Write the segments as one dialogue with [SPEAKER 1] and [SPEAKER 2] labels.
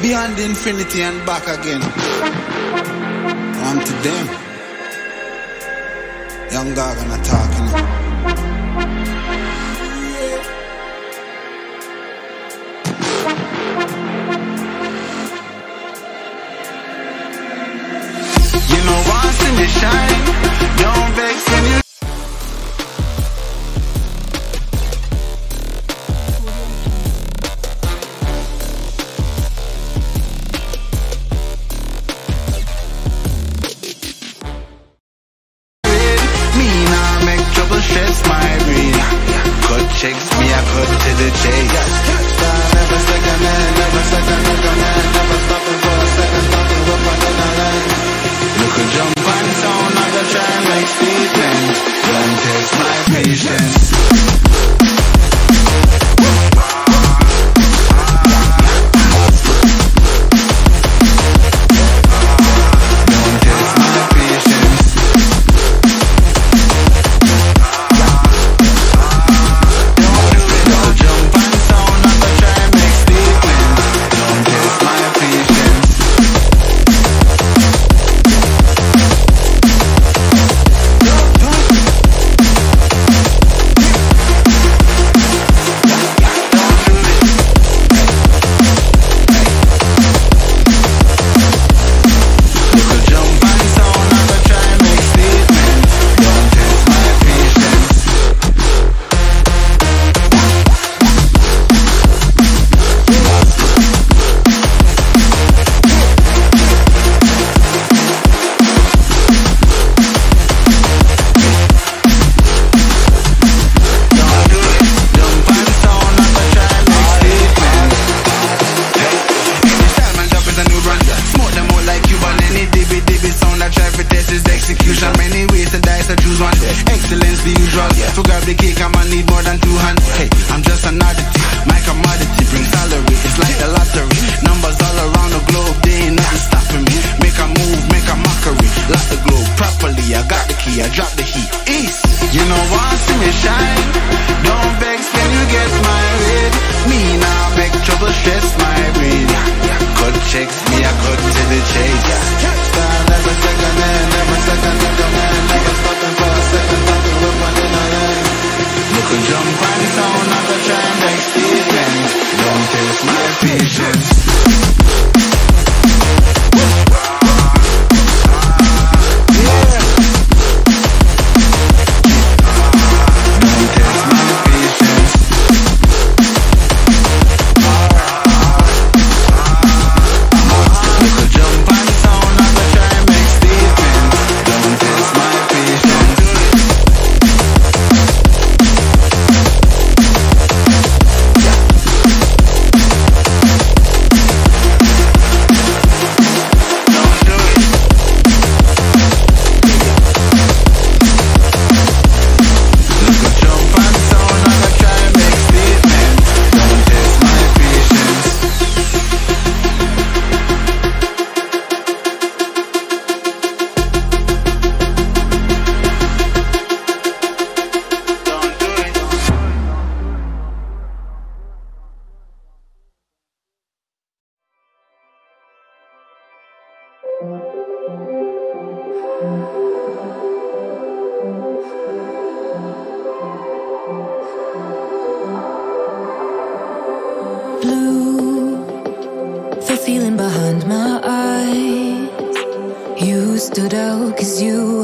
[SPEAKER 1] beyond infinity and back again. On to them. Young dog and a talking. You know once in the shine, don't vex when you. Checks me, I cut to the chase. Never second hand, never second man, never stopping for a second, talking up on the line. Look a jump and sound, I go try and make statements. Don't test my patience.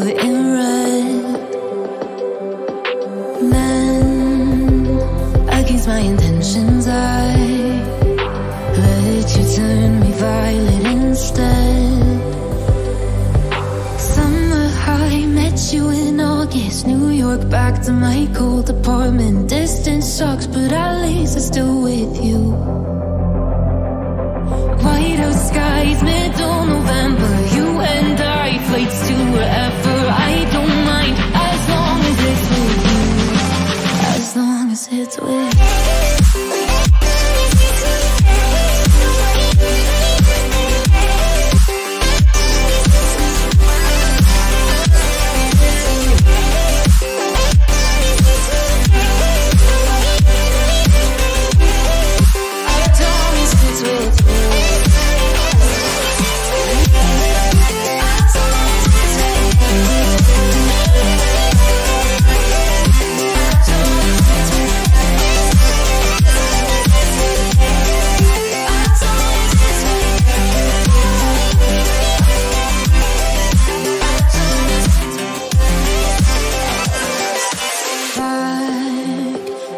[SPEAKER 2] with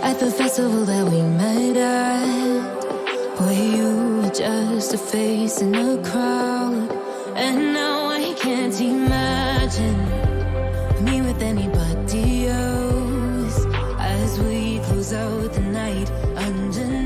[SPEAKER 2] At the festival that we met at, where you were just a face in a crowd. And now I can't imagine me with anybody else as we close out the night underneath